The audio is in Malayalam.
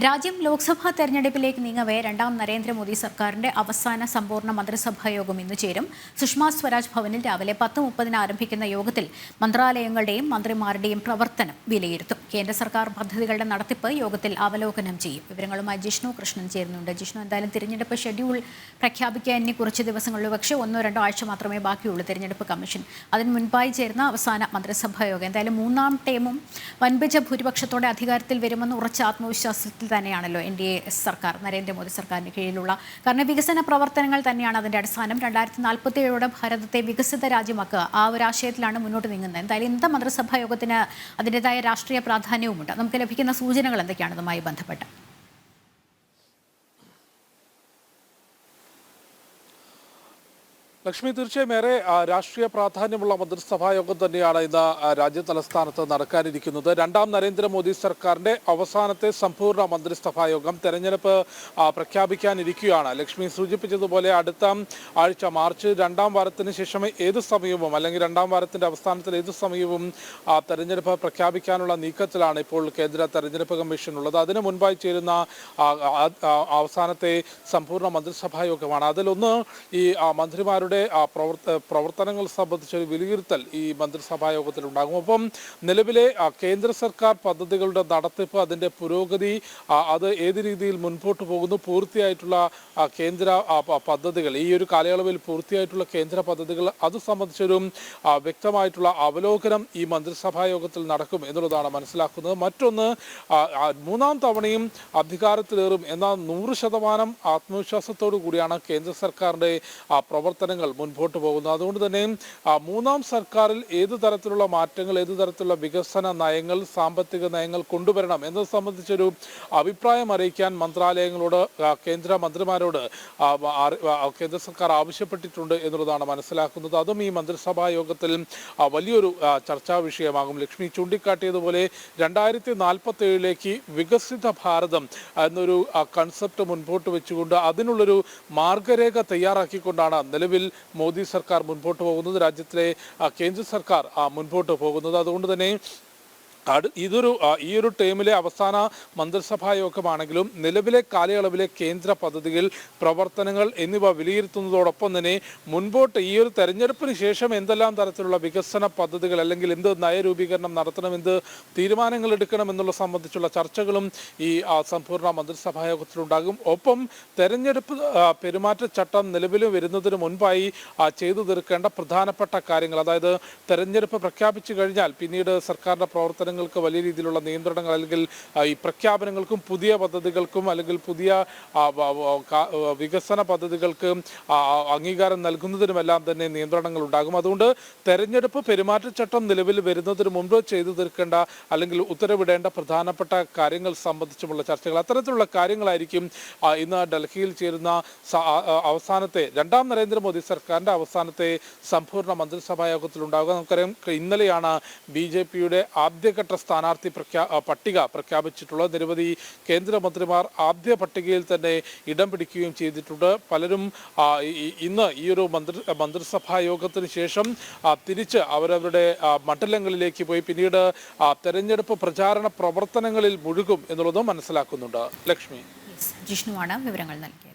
രാജ്യം ലോക്സഭാ തെരഞ്ഞെടുപ്പിലേക്ക് നീങ്ങവേ രണ്ടാം നരേന്ദ്രമോദി സർക്കാരിന്റെ അവസാന സമ്പൂർണ്ണ മന്ത്രിസഭാ യോഗം ഇന്ന് ചേരും. സുഷമ സ്വരാജ് ഭവനിൽ രാവിലെ 10:30 ആരംഭിക്കുന്ന യോഗത്തിൽ മന്ത്രാലയങ്ങളുടെയും മന്ത്രിമാരുടെയും പ്രവർത്തനം വിലയിരുത്തും. കേന്ദ്ര സർക്കാർ പദ്ധതികളുടെ നടത്തിപ്പ് യോഗത്തിൽ അവലോകനം ചെയ്യും. വിവരങ്ങളുമായി ജിഷ്ണു കൃഷ്ണൻ ചേരുന്നുണ്ട്. ജിഷ്ണു, എന്തായാലും തിരഞ്ഞെടുപ്പ് ഷെഡ്യൂൾ പ്രഖ്യാപിക്കാൻ ഇനി കുറച്ച് ദിവസങ്ങളിൽ, പക്ഷേ 1-2 ആഴ്ച മാത്രമേ ബാക്കിയുള്ളൂ തിരഞ്ഞെടുപ്പ് കമ്മീഷൻ. അതിന് മുൻപായി ചേരുന്ന അവസാന മന്ത്രിസഭാ യോഗം എന്തായാലും മൂന്നാം ടേമും വൻപിച്ച ഭൂരിപക്ഷത്തോടെ അധികാരത്തിൽ വരുമെന്ന് ഉറച്ച ആത്മവിശ്വാസത്തിൽ തന്നെയാണല്ലോ NDA സർക്കാർ, നരേന്ദ്രമോദി സർക്കാരിന് കീഴിലുള്ള. കാരണം വികസന പ്രവർത്തനങ്ങൾ തന്നെയാണ് അതിന്റെ അടിസ്ഥാനം. 2047 ഭാരതത്തെ വികസിത രാജ്യമാക്കുക, ആ ഒരു ആശയത്തിലാണ് മുന്നോട്ട് നീങ്ങുന്നത്. എന്തായാലും ഇന്നത്തെ മന്ത്രിസഭാ യോഗത്തിന് അതിൻ്റെതായ രാഷ്ട്രീയ പ്രാധാന്യവുമുണ്ട്. നമുക്ക് ലഭിക്കുന്ന സൂചനകൾ എന്തൊക്കെയാണ് ഇതുമായി ബന്ധപ്പെട്ട്? ലക്ഷ്മി, തീർച്ചയായും ഏറെ രാഷ്ട്രീയ പ്രാധാന്യമുള്ള മന്ത്രിസഭാ യോഗം തന്നെയാണ് ഇന്ന് രാജ്യ തലസ്ഥാനത്ത് നടക്കാനിരിക്കുന്നത്. രണ്ടാം നരേന്ദ്രമോദി സർക്കാരിന്റെ അവസാനത്തെ സമ്പൂർണ്ണ മന്ത്രിസഭാ യോഗം തെരഞ്ഞെടുപ്പ് പ്രഖ്യാപിക്കാനിരിക്കുകയാണ്. ലക്ഷ്മി സൂചിപ്പിച്ചതുപോലെ അടുത്ത ആഴ്ച മാർച്ച് 2ാം വാരത്തിന് ശേഷം ഏത് സമയവും, അല്ലെങ്കിൽ 2ാം വാരത്തിന്റെ അവസാനത്തിൽ ഏത് സമയവും തെരഞ്ഞെടുപ്പ് പ്രഖ്യാപിക്കാനുള്ള നീക്കത്തിലാണ് ഇപ്പോൾ കേന്ദ്ര തെരഞ്ഞെടുപ്പ് കമ്മീഷൻ ഉള്ളത്. അതിനു മുൻപായി ചേരുന്ന അവസാനത്തെ സമ്പൂർണ്ണ മന്ത്രിസഭാ യോഗമാണ്. അതിലൊന്ന് ഈ മന്ത്രിമാരുടെ പ്രവർത്തനങ്ങൾ സംബന്ധിച്ചൊരു വിലയിരുത്തൽ ഈ മന്ത്രിസഭാ യോഗത്തിൽ ഉണ്ടാകും. ഒപ്പം നിലവിലെ കേന്ദ്ര സർക്കാർ പദ്ധതികളുടെ നടത്തിപ്പ്, അതിൻ്റെ പുരോഗതി, അത് ഏത് രീതിയിൽ മുൻപോട്ട് പോകുന്നു, പൂർത്തിയായിട്ടുള്ള കേന്ദ്ര പദ്ധതികൾ, ഈ ഒരു കാലയളവിൽ പൂർത്തിയായിട്ടുള്ള കേന്ദ്ര പദ്ധതികൾ, അത് സംബന്ധിച്ചൊരു വ്യക്തമായിട്ടുള്ള അവലോകനം ഈ മന്ത്രിസഭാ യോഗത്തിൽ നടക്കും എന്നുള്ളതാണ് മനസ്സിലാക്കുന്നത്. മറ്റൊന്ന്, മൂന്നാം തവണയും അധികാരത്തിലേറും എന്ന 100% ആത്മവിശ്വാസത്തോടു കൂടിയാണ് കേന്ദ്ര സർക്കാരിൻ്റെ പ്രവർത്തനങ്ങൾ മുൻപോട്ട് പോകുന്നത്. അതുകൊണ്ട് തന്നെ മൂന്നാം സർക്കാരിൽ ഏത് തരത്തിലുള്ള മാറ്റങ്ങൾ, ഏത് തരത്തിലുള്ള വികസന നയങ്ങൾ, സാമ്പത്തിക നയങ്ങൾ കൊണ്ടുവരണം എന്നത് സംബന്ധിച്ചൊരു അഭിപ്രായം അറിയിക്കാൻ മന്ത്രാലയങ്ങളോട്, കേന്ദ്ര മന്ത്രിമാരോട് കേന്ദ്ര സർക്കാർ ആവശ്യപ്പെട്ടിട്ടുണ്ട് എന്നുള്ളതാണ് മനസ്സിലാക്കുന്നത്. അതും ഈ മന്ത്രിസഭാ യോഗത്തിൽ വലിയൊരു ചർച്ചാ വിഷയമാകും. ലക്ഷ്മി ചൂണ്ടിക്കാട്ടിയതുപോലെ 2047 വികസിത ഭാരതം എന്നൊരു കൺസെപ്റ്റ് മുൻപോട്ട് വെച്ചുകൊണ്ട് അതിനുള്ളൊരു മാർഗരേഖ തയ്യാറാക്കിക്കൊണ്ടാണ് നിലവിൽ മോദി സർക്കാർ മുൻപോട്ട് പോകുന്നത്, രാജ്യത്തിലെ കേന്ദ്ര സർക്കാർ മുൻപോട്ട് പോകുന്നത്. അതുകൊണ്ട് തന്നെ ഈ ഒരു ടേമിലെ അവസാന മന്ത്രിസഭാ യോഗമാണെങ്കിലും നിലവിലെ കാലയളവിലെ കേന്ദ്ര പദ്ധതികൾ, പ്രവർത്തനങ്ങൾ എന്നിവ വിലയിരുത്തുന്നതോടൊപ്പം തന്നെ മുൻപോട്ട് ഈ ഒരു തെരഞ്ഞെടുപ്പിന് ശേഷം എന്തെല്ലാം തരത്തിലുള്ള വികസന പദ്ധതികൾ, അല്ലെങ്കിൽ എന്ത് നയരൂപീകരണം നടത്തണം, എന്ത് തീരുമാനങ്ങൾ എടുക്കണം എന്നുള്ള സംബന്ധിച്ചുള്ള ചർച്ചകളും ഈ സമ്പൂർണ്ണ മന്ത്രിസഭാ യോഗത്തിലുണ്ടാകും. ഒപ്പം തെരഞ്ഞെടുപ്പ് പെരുമാറ്റച്ചട്ടം നിലവിൽ വരുന്നതിന് മുൻപായി ചെയ്തു തീർക്കേണ്ട പ്രധാനപ്പെട്ട കാര്യങ്ങൾ, അതായത് തെരഞ്ഞെടുപ്പ് പ്രഖ്യാപിച്ചു കഴിഞ്ഞാൽ പിന്നീട് സർക്കാരിൻ്റെ പ്രവർത്തനങ്ങൾക്ക് വലിയ രീതിയിലുള്ള നിയന്ത്രണങ്ങൾ, അല്ലെങ്കിൽ ഈ പ്രഖ്യാപനങ്ങൾക്കും പുതിയ പദ്ധതികൾക്കും അല്ലെങ്കിൽ പുതിയ വികസന പദ്ധതികൾക്ക് അംഗീകാരം നൽകുന്നതിനുമെല്ലാം തന്നെ നിയന്ത്രണങ്ങൾ ഉണ്ടാകും. അതുകൊണ്ട് തെരഞ്ഞെടുപ്പ് പെരുമാറ്റച്ചട്ടം നിലവിൽ വരുന്നതിന് മുമ്പ് ചെയ്തു തീർക്കേണ്ട അല്ലെങ്കിൽ ഉത്തരവിടേണ്ട പ്രധാനപ്പെട്ട കാര്യങ്ങൾ സംബന്ധിച്ചുമുള്ള ചർച്ചകൾ, അത്തരത്തിലുള്ള കാര്യങ്ങളായിരിക്കും ഇന്ന് ഡൽഹിയിൽ ചേരുന്ന അവസാനത്തെ രണ്ടാം നരേന്ദ്രമോദി സർക്കാരിൻ്റെ അവസാനത്തെ സമ്പൂർണ്ണ മന്ത്രിസഭാ യോഗത്തിൽ ഉണ്ടാകുക. നമുക്കറിയാം, ഇന്നലെയാണ് BJPയുടെ ആദ്യഘട്ട സ്ഥാനാർത്ഥി പട്ടിക പ്രഖ്യാപിച്ചിട്ടുള്ളത്. നിരവധി കേന്ദ്രമന്ത്രിമാർ ആദ്യ പട്ടികയിൽ തന്നെ ഇടം പിടിക്കുകയും ചെയ്തിട്ടുണ്ട്. പലരും ഇന്ന് ഈ ഒരു മന്ത്രിസഭാ യോഗത്തിന് ശേഷം തിരിച്ച് അവരവരുടെ മണ്ഡലങ്ങളിലേക്ക് പോയി പിന്നീട് തെരഞ്ഞെടുപ്പ് പ്രചാരണ പ്രവർത്തനങ്ങളിൽ മുഴുകും എന്നുള്ളതും മനസ്സിലാക്കുന്നുണ്ട്. ലക്ഷ്മി, ജിഷ്ണുവാണ് വിവരങ്ങൾ നൽകിയത്.